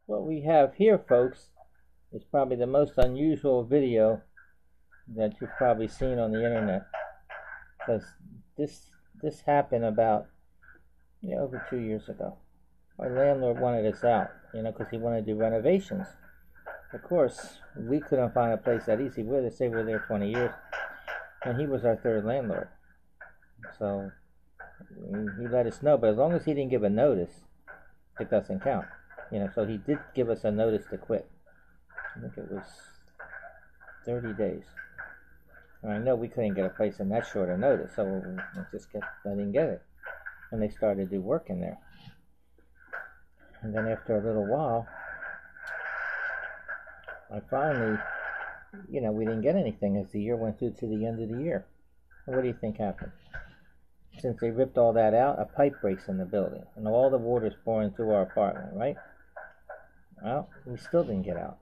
What we have here, folks, is probably the most unusual video that you've probably seen on the internet, because this happened about over 2 years ago. Our landlord wanted us out, because he wanted to do renovations. Of course, we couldn't find a place that easy. We were there 20 years, and he was our third landlord. So he let us know, but as long as he didn't give a notice, it doesn't count. So he did give us a notice to quit. I think it was 30 days. And I know we couldn't get a place in that short a notice, so I didn't get it. And they started to do work in there. And then after a little while, I finally, we didn't get anything as the year went through to the end of the year. And what do you think happened? Since they ripped all that out, a pipe breaks in the building, and all the water's pouring through our apartment, right? Well, we still didn't get out.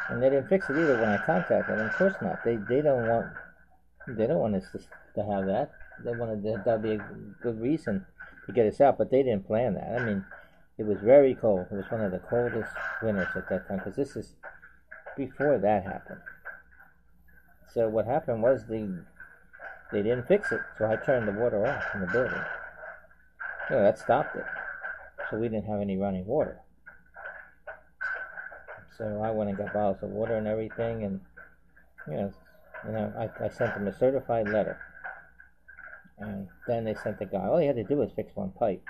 And they didn't fix it either when I contacted them. Of course not. They don't want us to have that. They wanted that'd be a good reason to get us out, but they didn't plan that. I mean, it was very cold. It was one of the coldest winters at that time, because this is before that happened. So what happened was they didn't fix it, so I turned the water off in the building. That stopped it. So we didn't have any running water. So I went and got bottles of water and everything, and I sent them a certified letter. And then they sent the guy. All he had to do was fix one pipe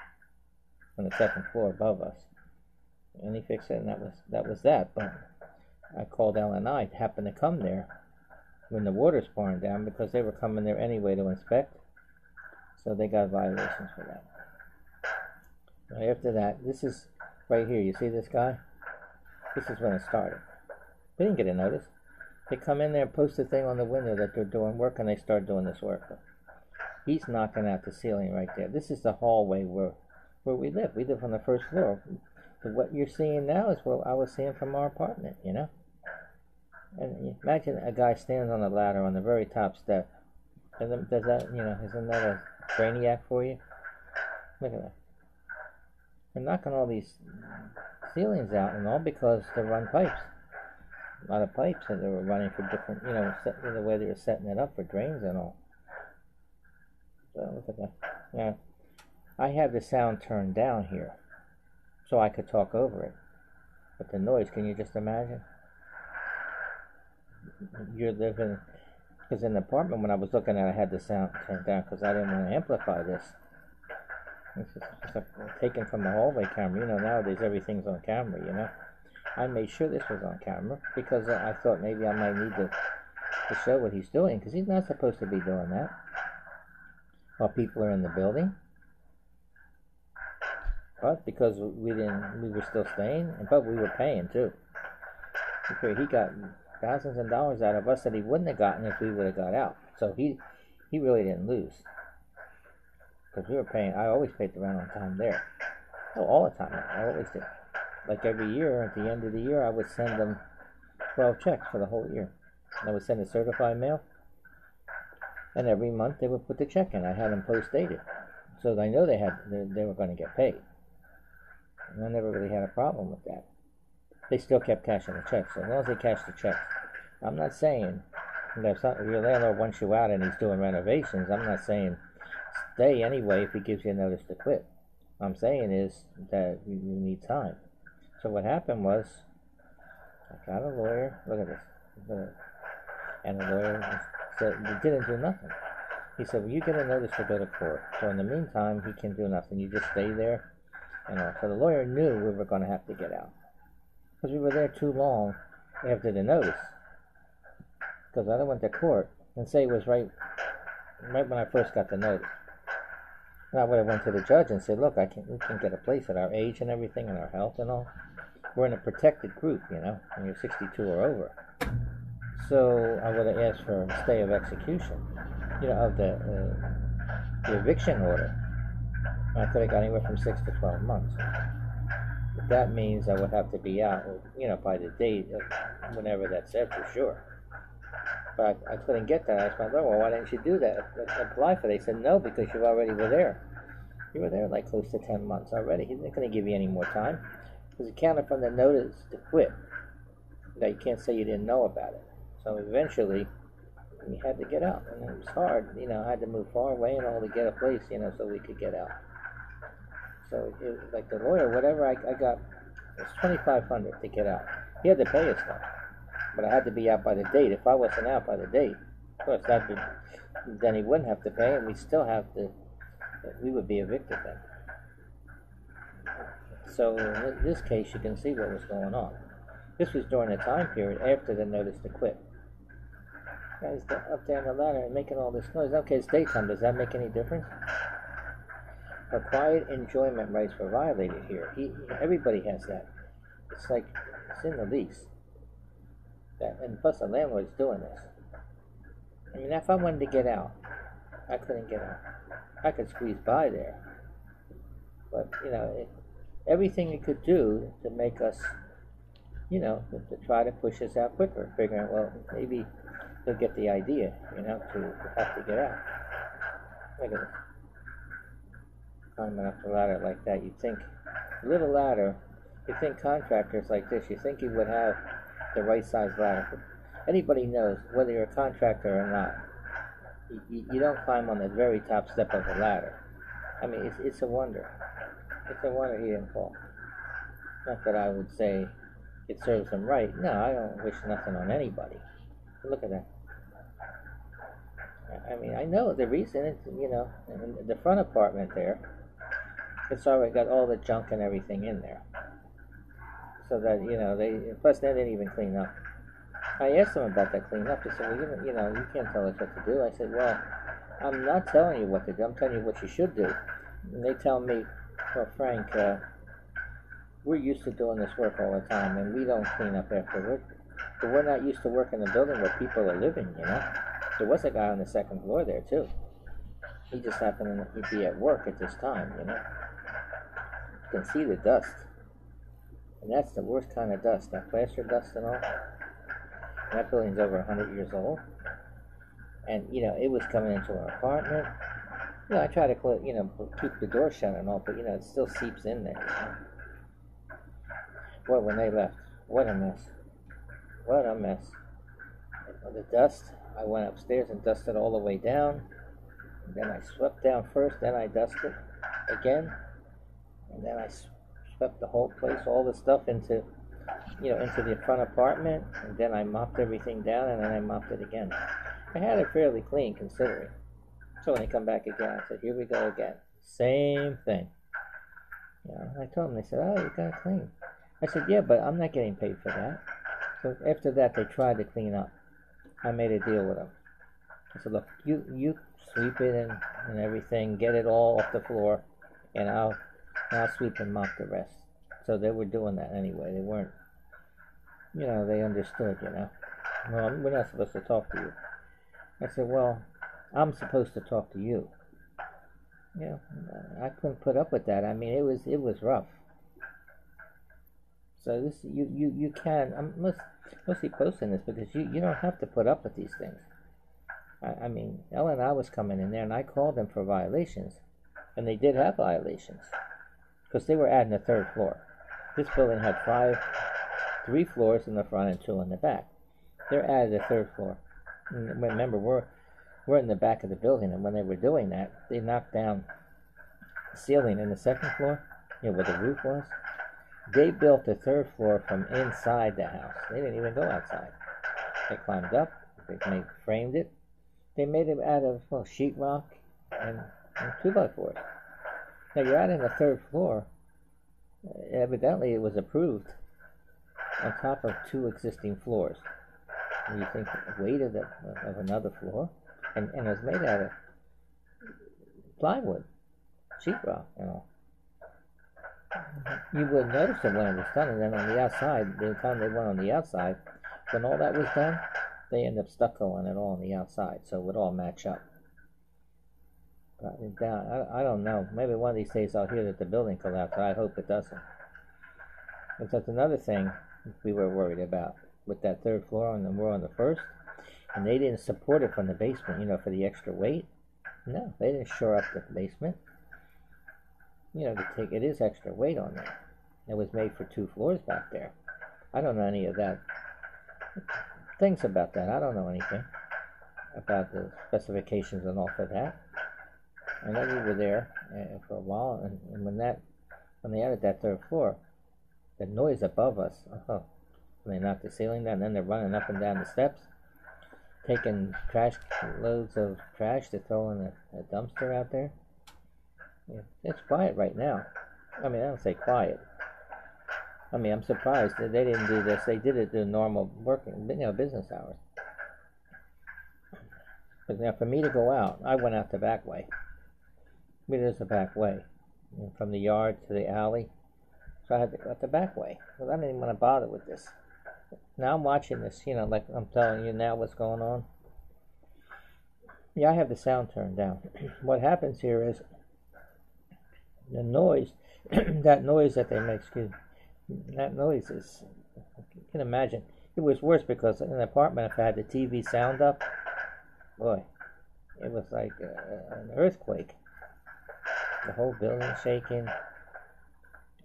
on the second floor above us, and he fixed it, and that was that. But I called L&I, happened to come there when the water's pouring down, because they were coming there anyway to inspect, so they got violations for that. Right after that, this is right here. You see this guy? This is when it started. They didn't get a notice. They come in there and post a thing on the window that they're doing work, and they start doing this work. He's knocking out the ceiling right there. This is the hallway where we live. We live on the first floor. So what you're seeing now is what I was seeing from our apartment, And imagine a guy stands on a ladder on the very top step. And does that, isn't that a brainiac for you? Look at that. They're knocking all these ceilings out, and all because they run pipes. A lot of pipes that they were running for different, the way they were setting it up for drains and all. So look at that. Yeah, I have the sound turned down here, so I could talk over it. But the noise, can you just imagine? You're living, because in the apartment when I was looking at it, I had the sound turned down because I didn't want to amplify this. This is just taken from the hallway camera. Nowadays everything's on camera, I made sure this was on camera because I thought maybe I might need to show what he's doing, because he's not supposed to be doing that while people are in the building. But because we were still staying, but we were paying too. He got thousands of dollars out of us that he wouldn't have gotten if we would have got out. So he really didn't lose, because we were paying. I always paid the rent on time there. Oh, all the time. I always did. Like every year, at the end of the year, I would send them 12 checks for the whole year. And I would send a certified mail, and every month they would put the check in. I had them post-dated, so I know they were going to get paid. And I never really had a problem with that. They still kept cashing the checks. So as long as they cashed the checks, I'm not saying that if your landlord wants you out and he's doing renovations, I'm not saying stay anyway if he gives you a notice to quit. What I'm saying is that you need time. So what happened was, I got a lawyer. Look at this. And the lawyer said he didn't do nothing. He said, well, you get a notice to go to court. So in the meantime, he can do nothing. You just stay there. So the lawyer knew we were going to have to get out, because we were there too long after the notice. Because I went to court and say it was right when I first got the notice. And I would have went to the judge and said, look, we can get a place at our age and everything and our health and all. We're in a protected group, when you're 62 or over. So I would have asked for a stay of execution, of the eviction order. I could have got anywhere from 6 to 12 months. But that means I would have to be out, by the date of whenever that said, for sure. But I couldn't get that. I asked my lawyer, well, why didn't you do that? Apply for it. They said, no, because you already were there. You were there like close to 10 months already. He's not going to give you any more time. because it counted from the notice to quit. Now you can't say you didn't know about it. So eventually, we had to get out, and it was hard. I had to move far away and all to get a place, so we could get out. So like the lawyer, whatever I got, it was $2,500 to get out. He had to pay us though, but I had to be out by the date. If I wasn't out by the date, of course then he wouldn't have to pay, and we would be evicted then. So in this case, you can see what was going on. This was during the time period after the notice to quit. Guys up there on the ladder and making all this noise. Okay, it's daytime. Does that make any difference? Our quiet enjoyment rights were violated here. Everybody has that. It's like it's in the lease. And plus the landlord's doing this. I mean, if I wanted to get out, I couldn't get out. I could squeeze by there. But, everything it could do to make us, to try to push us out quicker, figuring, well, maybe they'll get the idea, to have to get out. Look at this. Climbing up the ladder like that, you'd think, little ladder, you'd think contractors like this, you think you would have the right size ladder. Anybody knows, whether you're a contractor or not, you don't climb on the very top step of a ladder. I mean, it's a wonder. It's a wonder he didn't fall. Not that I would say it serves him right. No, I don't wish nothing on anybody. But look at that. I mean, I know the reason. It's, in the front apartment there, it's already got all the junk and everything in there. So that, plus they didn't even clean up. I asked them about that cleanup. They said, well, you can't tell us what to do. I said, well, I'm not telling you what to do. I'm telling you what you should do. And they tell me, well, Frank, we're used to doing this work all the time, and we don't clean up afterward. But we're not used to working in a building where people are living, There was a guy on the second floor there, too. He just happened to be at work at this time, You can see the dust. And that's the worst kind of dust, that plaster dust and all. And that building's over 100 years old. And, it was coming into our apartment. I try to close, keep the door shut and all, but, it still seeps in there, Well, when they left, what a mess. What a mess. The dust, I went upstairs and dusted all the way down. And then I swept down first, then I dusted again. And then I swept the whole place, all the stuff into the front apartment. And then I mopped everything down, and then I mopped it again. I had it fairly clean, considering. So when they come back again, I said, here we go again. Same thing. I told them, they said, oh, you got to clean. I said, yeah, but I'm not getting paid for that. So after that, they tried to clean up. I made a deal with them. I said, look, you sweep it and everything, get it all off the floor, and I'll sweep and mop the rest. So they were doing that anyway. They weren't, they understood, Well, we're not supposed to talk to you. I said, well, I'm supposed to talk to you. I couldn't put up with that. I mean, it was rough. So this, you can, I'm mostly posting this because you don't have to put up with these things. I mean, Ella and I was coming in there, and I called them for violations, and they did have violations because they were adding a third floor. This building had 3 floors in the front and 2 in the back. They're added a third floor. And remember, we're in the back of the building, and when they were doing that, they knocked down the ceiling in the second floor, where the roof was. They built the third floor from inside the house. They didn't even go outside. They climbed up, they framed it. They made it out of sheetrock and 2x4s. Now you're adding a third floor. Evidently it was approved on top of 2 existing floors. And you think the weight of another floor, and it was made out of plywood, sheetrock, You would notice it when it was done, and then on the outside, the time they went on the outside, when all that was done, they ended up stuccoing it all on the outside, so it would all match up. But I don't know. Maybe one of these days I'll hear that the building collapsed. I hope it doesn't. But that's another thing we were worried about with that third floor, and then we're on the first, and they didn't support it from the basement, for the extra weight. No, they didn't shore up the basement. It is extra weight on there. It was made for 2 floors back there. I don't know any of that. Things about that. I don't know anything about the specifications and all for that. I know we were there for a while, and when they added that 3rd floor, the noise above us, when they knocked the ceiling down, then they're running up and down the steps, taking loads of trash to throw in a dumpster out there. Yeah, it's quiet right now. I mean, I don't say quiet. I mean, I'm surprised that they didn't do this. They did it during normal working, business hours. But now, for me to go out, I went out the back way. I mean, there's the back way, from the yard to the alley. So I had to go out the back way, because I didn't even want to bother with this. Now I'm watching this, like I'm telling you now what's going on. Yeah, I have the sound turned down. What happens here is the noise, that noise that they make, that noise is, you can imagine. It was worse because in an apartment, if I had the TV sound up, boy, it was like an earthquake. The whole building shaking.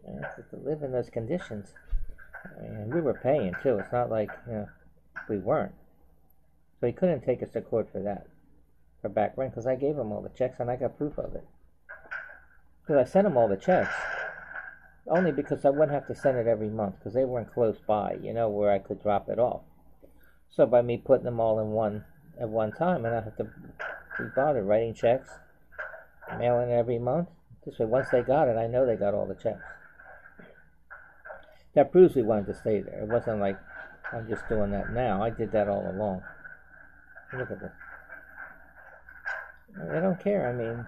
And to live in those conditions. And we were paying too. It's not like we weren't. So he couldn't take us to court for that, for back rent, because I gave him all the checks and I got proof of it. Because I sent him all the checks, only because I wouldn't have to send it every month, because they weren't close by, where I could drop it off. So by me putting them all in one at one time, and I have to be bothered writing checks, mailing it every month. This way, once they got it, I know they got all the checks. That proves we wanted to stay there. It wasn't like I'm just doing that now. I did that all along. Look at this. They don't care. I mean,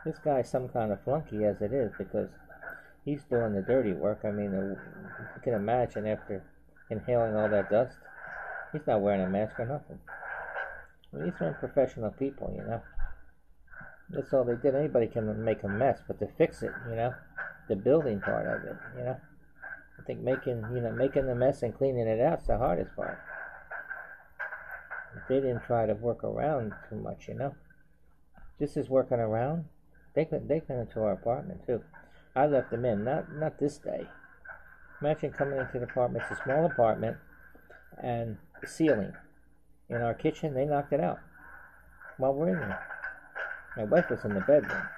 this guy's some kind of flunky as it is, because he's doing the dirty work. I mean, you can imagine after inhaling all that dust, he's not wearing a mask or nothing. I mean, these are professional people, That's all they did. Anybody can make a mess, but to fix it, the building part of it, I think making the mess and cleaning it out's the hardest part. They didn't try to work around too much, This is working around. They come into our apartment too. I left them in, not this day. Imagine coming into the apartment. It's a small apartment, and the ceiling in our kitchen, they knocked it out while we're in there. My wife was in the bedroom.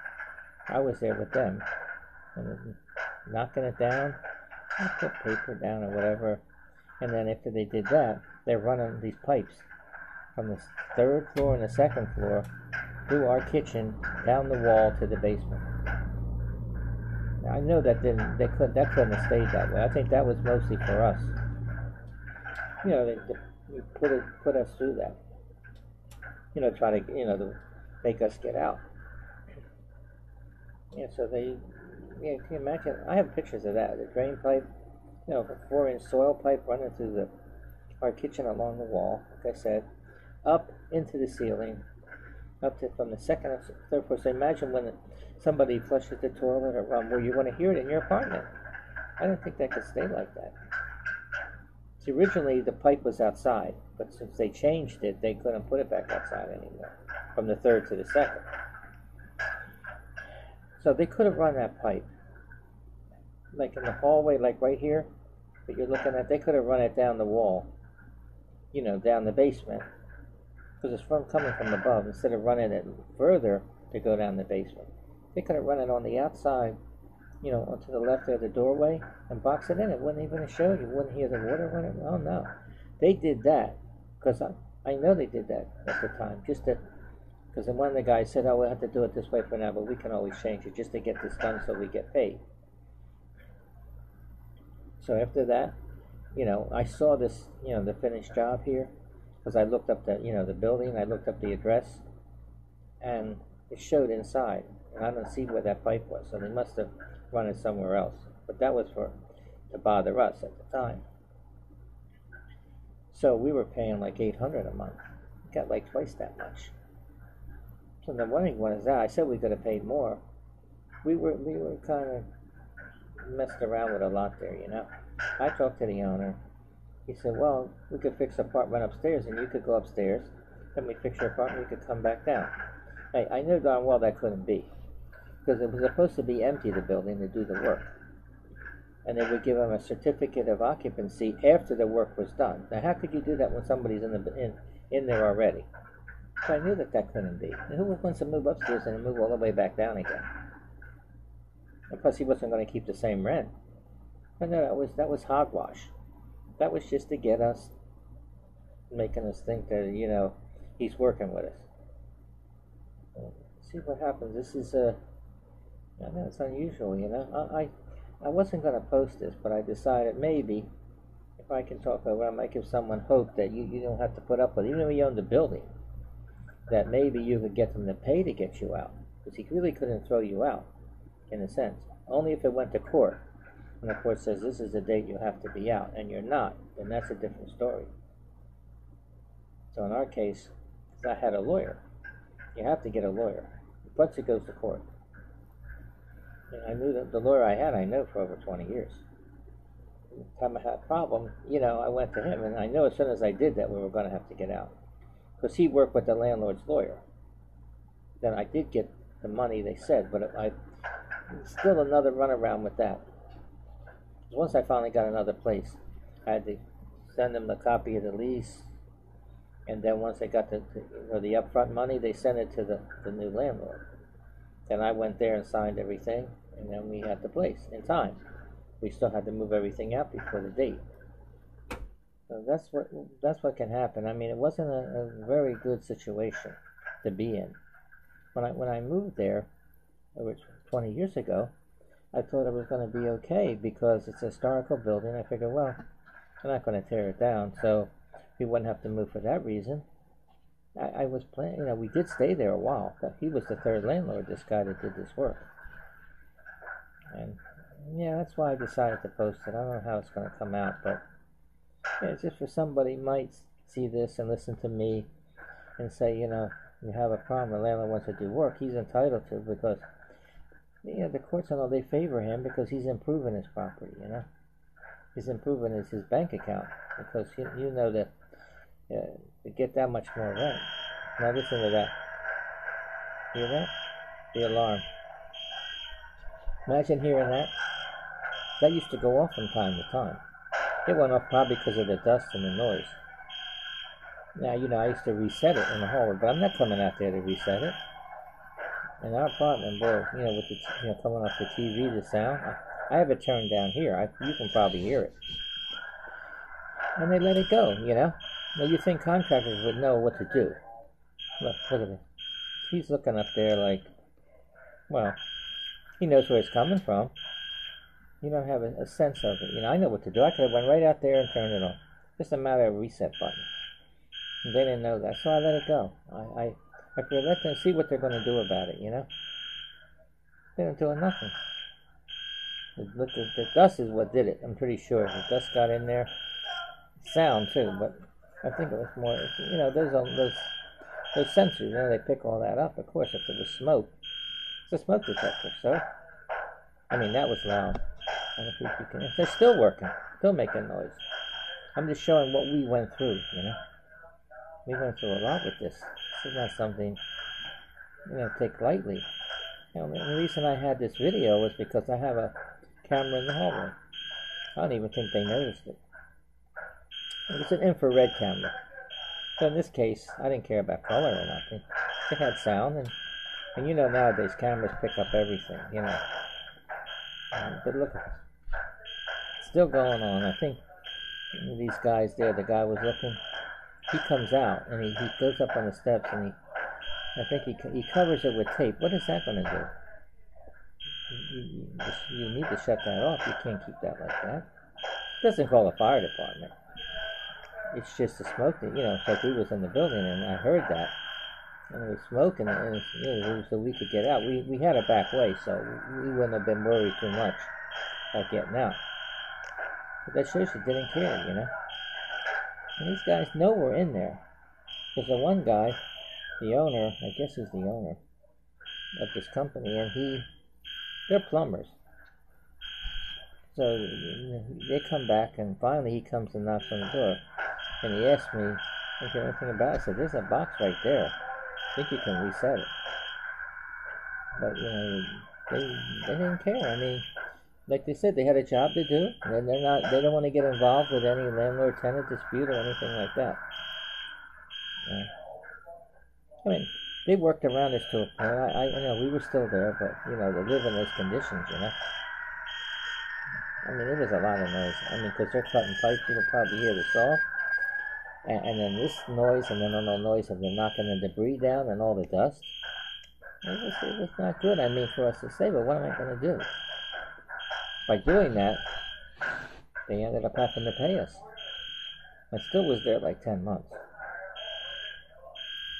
I was there with them, and knocking it down. I put paper down or whatever, and then after they did that, they're running these pipes from the 3rd floor and the 2nd floor through our kitchen down the wall to the basement. Now, I know that that couldn't have stayed that way. I think that was mostly for us. They put us through that. Try to make us get out. So can you imagine? I have pictures of that. The drain pipe, a 4-inch soil pipe running through our kitchen along the wall, like I said, up into the ceiling, up to from the 2nd or 3rd floor. So imagine when somebody flushes the toilet or where you're going to hear it in your apartment. I didn't think that could stay like that. See, originally the pipe was outside, but since they changed it, they couldn't put it back outside anymore, from the 3rd to the 2nd. So they could have run that pipe, like in the hallway, like right here, that you're looking at. They could have run it down the wall, down the basement, because it's coming from above. Instead of running it further to go down the basement, they could have run it on the outside, onto the left of the doorway, and box it in. It wouldn't even show you. Wouldn't hear the water running. Oh no, they did that because I know they did that at the time, just to. Because one of the guys said, we'll have to do it this way for now, but we can always change it just to get this done so we get paid. So after that, I saw this, the finished job here, because I looked up the building, I looked up the address, and it showed inside, and I don't see where that pipe was, so they must have run it somewhere else. But that was to bother us at the time. So we were paying like $800 a month. We got like twice that much. So the wondering one is that I said we could have paid more. We were kind of messed around with a lot there, I talked to the owner. He said, well, we could fix the apartment upstairs, and you could go upstairs. Then we fix your apartment, you could come back down. Hey, I knew darn well that couldn't be, because it was supposed to be empty, the building, to do the work. and they would give them a certificate of occupancy after the work was done. Now, how could you do that when somebody's in there already? So I knew that couldn't be. And who wants to move upstairs and move all the way back down again? And plus, he wasn't going to keep the same rent. But no, that was hogwash. That was just to get us, making us think that, you know, he's working with us. See what happens. This is I know it's unusual, you know. I wasn't going to post this, but I decided maybe if I can talk over, I might give someone hope that you don't have to put up with it. Even though you own the building, that maybe you could get them to pay to get you out, because he really couldn't throw you out, in a sense. Only if it went to court, and the court says this is the date you have to be out, and you're not, then that's a different story. So in our case, I had a lawyer. You have to get a lawyer. Once it goes to court. And I knew that the lawyer I know for over 20 years. The time I had a problem, you know, I went to him, and I know as soon as I did that, we were going to have to get out. Because he worked with the landlord's lawyer. Then I did get the money, they said, but still another runaround with that. Once I finally got another place, I had to send them the copy of the lease, and then once they got the upfront money, they sent it to the new landlord. Then I went there and signed everything, and then we had the place in time. We still had to move everything out before the date. So that's what can happen. I mean, it wasn't a very good situation to be in. When I moved there, which 20 years ago, I thought it was going to be okay because it's a historical building. I figured, well, I'm not going to tear it down, so we wouldn't have to move for that reason. I was planning, you know, we did stay there a while. He was the third landlord, this guy that did this work. And yeah, that's why I decided to post it. I don't know how it's going to come out, but yeah, it's just for somebody might see this and listen to me and say, you know, you have a problem, the landlord wants to do work, he's entitled to, because, you know, the courts and all, they favor him because he's improving his property, you know. He's improving his bank account, because you know that to get that much more rent. Now listen to that. Hear that? The alarm. Imagine hearing that. That used to go off from time to time. It went off probably because of the dust and the noise. Now, you know, I used to reset it in the hallway, but I'm not coming out there to reset it. In our apartment, boy, you know, with the coming off the TV, the sound, I have it turned down here. You can probably hear it. And they let it go, you know. Now, you think contractors would know what to do. Look at it. He's looking up there like, well, he knows where it's coming from. You don't have a sense of it. You know, I know what to do. I could have went right out there and turned it on. Just a matter of a reset button. And they didn't know that, so I let it go. I could let them see what they're going to do about it, you know. They're not doing nothing. The dust is what did it, I'm pretty sure. The dust got in there. Sound, too, but I think it was more, you know, those sensors, you know, they pick all that up. Of course, if it was smoke, it's a smoke detector, so. I mean, that was loud. I don't think you can. They're still working, still making noise. I'm just showing what we went through, you know. We went through a lot with this. This is not something, you know, take lightly. You know, the reason I had this video was because I have a camera in the hallway. I don't even think they noticed it. It was an infrared camera. So in this case, I didn't care about color or nothing. It had sound, and you know nowadays cameras pick up everything, you know. But look at this. It's still going on. I think these guys there, the guy was looking, he comes out and he goes up on the steps and I think he covers it with tape. What is that going to do? You need to shut that off. You can't keep that like that. It doesn't call the fire department. It's just the smoke that, you know, it's like we was in the building and I heard that. And it was smoke and it was, you know, so we could get out. We had a back way, so we wouldn't have been worried too much about getting out. But that shows you didn't care, you know. And these guys know we're in there. Because the one guy, the owner, I guess he's the owner of this company, and they're plumbers. So they come back, and finally he comes and knocks on the door. And he asked me, "Is there anything about it?" I said, "There's a box right there. I think you can reset it." But, you know, they didn't care. I mean, like they said, they had a job to do, and they don't want to get involved with any landlord-tenant dispute or anything like that. I mean, they worked around us to a point. You know, we were still there, but you know, to live in those conditions, you know. I mean, it was a lot of noise. I mean, because they're cutting pipes, you can probably hear the saw, and then this noise, and then all the noise of them knocking the debris down and all the dust. It was not good. I mean, for us to say, but what am I going to do? By doing that, they ended up having to pay us. I still was there like 10 months.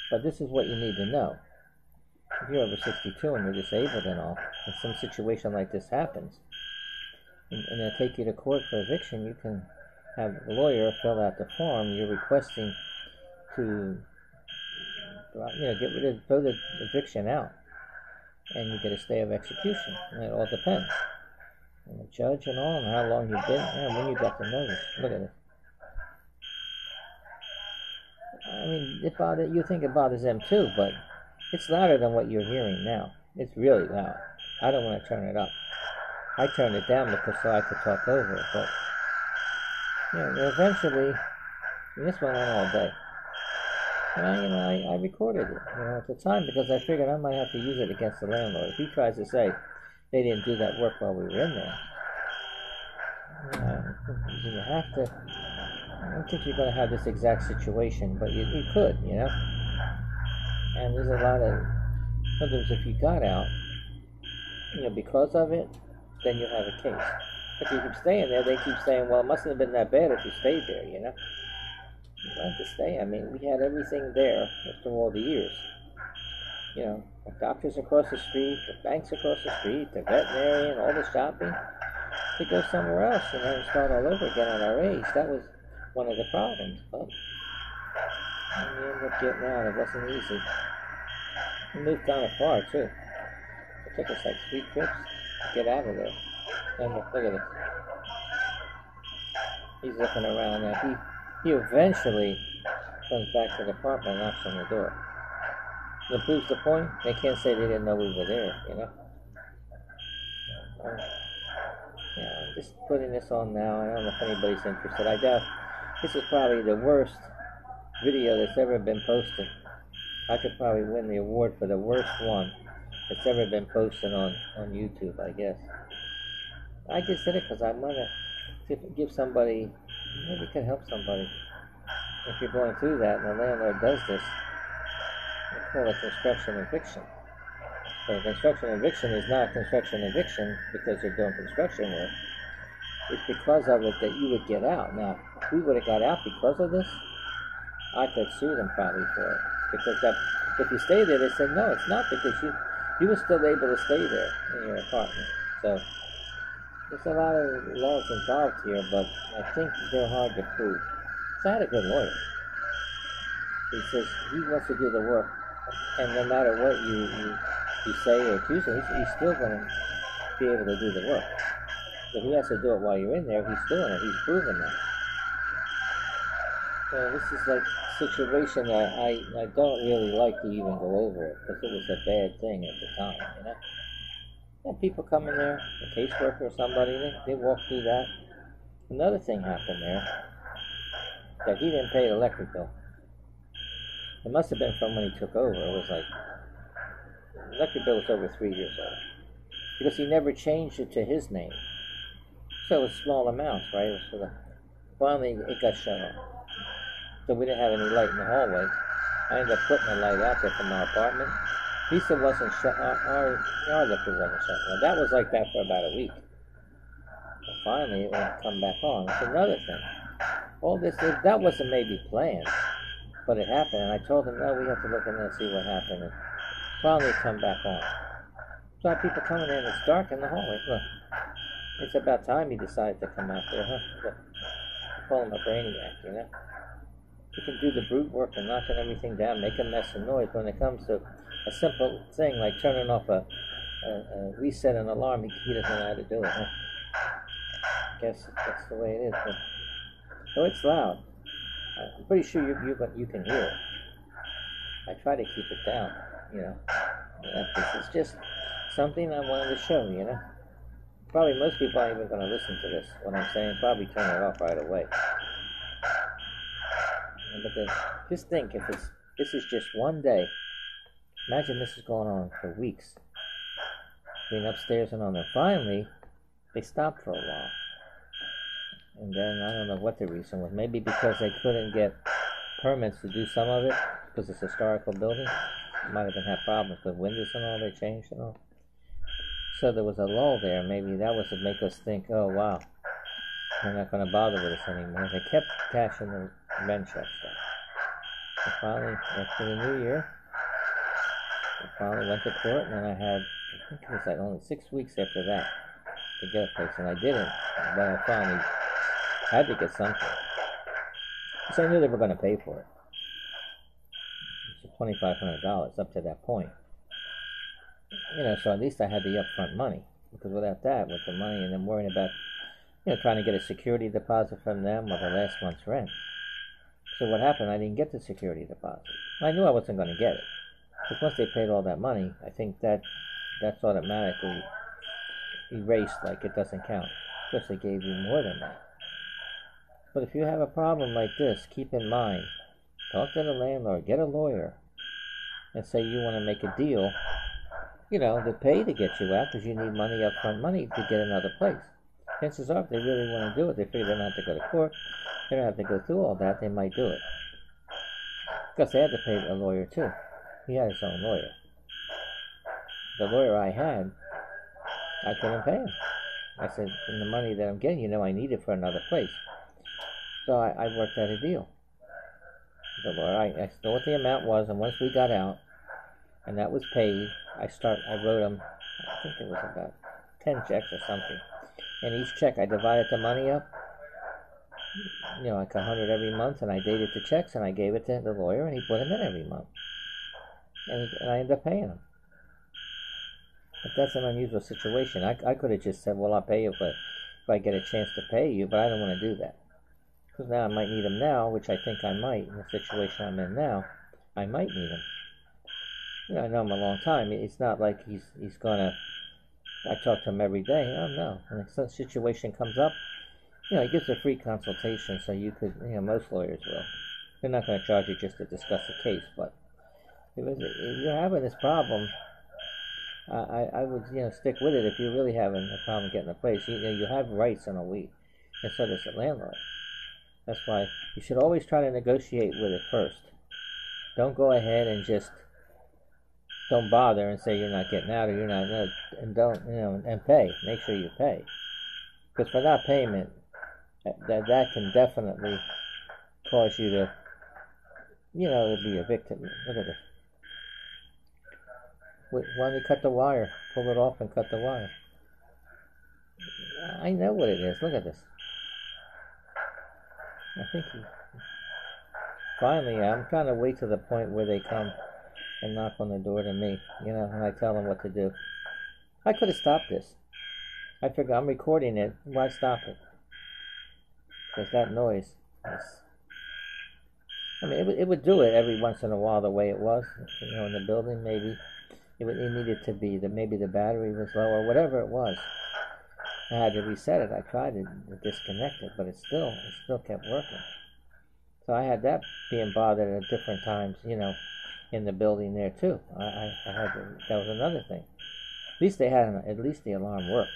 But this is what you need to know. If you're over 62 and you're disabled and all, and some situation like this happens, and they take you to court for eviction, you can have a lawyer fill out the form you're requesting to, you know, get rid of, throw the eviction out, and you get a stay of execution. And it all depends on the judge and all, and how long you've been, and when you got the notice. Look at this. I mean, you think it bothers them too, but it's louder than what you're hearing now. It's really loud. I don't want to turn it up. I turned it down because so I could talk over it, but yeah, eventually, this went on all day. And I recorded it, you know, at the time because I figured I might have to use it against the landlord. If he tries to say they didn't do that work while we were in there, you have to. I don't think you're going to have this exact situation, but you could, you know. And there's a lot of, sometimes if you got out, you know, because of it, then you have a case. If you keep staying there, they keep saying, well, it mustn't have been that bad if you stayed there, you know. You had to stay. I mean, we had everything there after all the years. You know, the doctors across the street, the banks across the street, the veterinarian, all the shopping. To go somewhere else and then start all over again at our age, that was one of the problems. But we ended up getting out. It wasn't easy. We moved kind of far, too. It took us like 3 trips to get out of there. And look at this. He's looking around now. He eventually comes back to the apartment and knocks on the door. That proves the point. They can't say they didn't know we were there, you know? Yeah, I'm just putting this on now. I don't know if anybody's interested. I doubt this is probably the worst video that's ever been posted. I could probably win the award for the worst one that's ever been posted on YouTube, I guess. I just did it because I want to give somebody, maybe it can help somebody. If you're going through that and the landlord does this, they call it construction eviction. So construction eviction is not construction eviction because they're doing construction work. It's because of it that you would get out. Now, if we would have got out because of this, I could sue them probably for it. Because if you stay there, they said, no, it's not because you were still able to stay there in your apartment. So there's a lot of laws involved here, but I think they're hard to prove. So I had a good lawyer. He says he wants to do the work, and no matter what you say or accuse him, he's still going to be able to do the work. If he has to do it while you're in there, he's doing it. He's proven that. So this is like a situation that I don't really like to even go over it because it was a bad thing at the time, you know. And people come in there, a caseworker or somebody, they walk through that. Another thing happened there, that he didn't pay the electric bill. It must have been from when he took over. It was like, the electric bill was over 3 years old. Because he never changed it to his name. So it was small amounts, right? It was for the, finally, it got shut off. So we didn't have any light in the hallway. I ended up putting a light out there from our apartment. He still wasn't shut, our electric wasn't shut. Now that was like that for about a week. But finally, it won't come back on. It's another thing. All this, that wasn't maybe planned, but it happened. And I told him, no, we have to look in there and see what happened. And finally, it come back on. So I have people coming in, it's dark in the hallway. Look, it's about time he decided to come out there, huh? Look, I call him a brainiac, you know? He can do the brute work and knocking everything down, make a mess of noise. When it comes to a simple thing like turning off a reset an alarm, he doesn't know how to do it, huh? I guess that's the way it is. But, so it's loud. I'm pretty sure you can hear it. I try to keep it down, you know. This is just something I wanted to show, you know. probably most people aren't even going to listen to this. What I'm saying, probably turn it off right away. But just think, if this is just one day, imagine this is going on for weeks. Being upstairs and on there. Finally, they stopped for a while. And then, I don't know what the reason was. Maybe because they couldn't get permits to do some of it, because it's a historical building. Might have been had problems with windows and all, they changed and all. So there was a lull there. Maybe that was to make us think, oh wow, they're not going to bother with us anymore. They kept cashing the rent check stuff. So finally, after the new year, I finally went to court, and then I think it was like only 6 weeks after that to get a place, and I didn't, but I finally had to get something. So I knew they were going to pay for it. It was $2,500 up to that point. So at least I had the upfront money, because without that, with the money and then worrying about, trying to get a security deposit from them or the last month's rent. So what happened, I didn't get the security deposit. I knew I wasn't going to get it. Because once they paid all that money, I think that's automatically erased, like it doesn't count. Of course, they gave you more than that. But if you have a problem like this, keep in mind, talk to the landlord, get a lawyer, and say you want to make a deal, to pay to get you out, because you need money, upfront money, to get another place. Chances are, if they really want to do it, they figure they don't have to go to court, they don't have to go through all that, they might do it. Because they had to pay a lawyer too. He had his own lawyer. The lawyer I had, I couldn't pay him. I said, and the money that I'm getting, I need it for another place. So I worked out a deal. The lawyer, I know what the amount was, and once we got out, and that was paid, I wrote him, I think it was about 10 checks or something. And each check, I divided the money up, like 100 every month, and I dated the checks, and I gave it to the lawyer, and he put them in every month. And I ended up paying him. But that's an unusual situation. I could have just said, well, I'll pay you if I get a chance to pay you, but I don't want to do that. Because now I might need him now, which I think I might, in the situation I'm in now, I might need him. I know him a long time. It's not like he's gonna, I talk to him every day. Oh no. And if some situation comes up, he gives a free consultation, so you could, most lawyers will. They're not going to charge you just to discuss the case, but if you're having this problem, I would, stick with it. If you're really having a problem getting a place, you have rights in a week, and so does the landlord. That's why you should always try to negotiate with it first. Don't go ahead and just don't bother and say you're not getting out, or you're not, and don't, and pay. Make sure you pay, because for that payment, that can definitely cause you to, to be a victim. Look at this. Why don't you cut the wire? Pull it off and cut the wire. I know what it is. Look at this. I think finally, I'm trying to wait to the point where they come and knock on the door to me, and I tell them what to do. I could have stopped this. I figure I'm recording it. Why stop it? Because that noise is, it would do it every once in a while the way it was, in the building. Maybe it needed to be that maybe the battery was low or whatever it was. I had to reset it. I tried to disconnect it, but it still kept working. So I had that being bothered at different times, in the building there too. I had to, that was another thing. At least the alarm worked.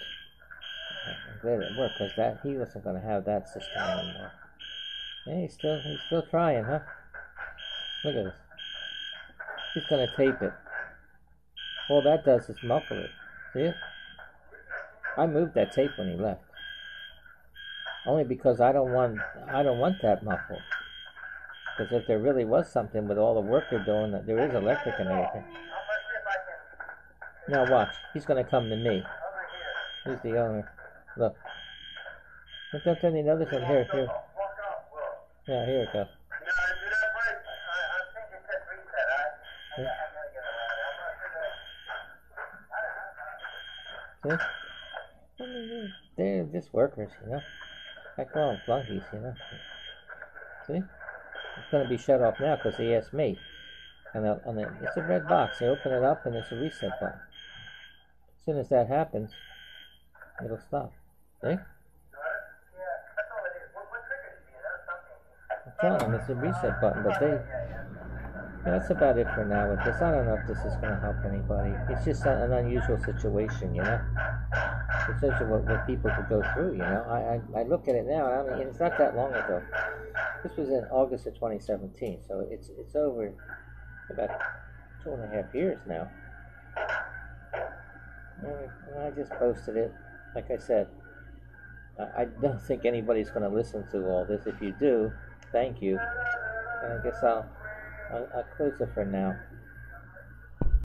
I'm glad it worked, because he wasn't going to have that system anymore. Yeah, he's still trying, huh? Look at this. He's going to tape it. All that does is muffle it. See it? I moved that tape when he left. Only because I don't want that muffled. Because if there really was something with all the work they're doing, that there is electric and everything. Now watch. He's going to come to me. He's the owner. Look. Don't turn the other one. Here. Yeah, here it goes. See? They're just workers, I call them flunkies, See? It's going to be shut off now because he asked me. And it's a red box. You open it up and it's a reset button. As soon as that happens, It'll stop. See? I'm telling them it's a reset button, but that's about it for now with this. I don't know if this is going to help anybody. It's just an unusual situation, you know? It's what people could go through, you know? I look at it now, and I mean, it's not that long ago. This was in August of 2017, so it's over about 2.5 years now. And I just posted it. Like I said, I don't think anybody's going to listen to all this. If you do, thank you. And I guess I'll close it for now.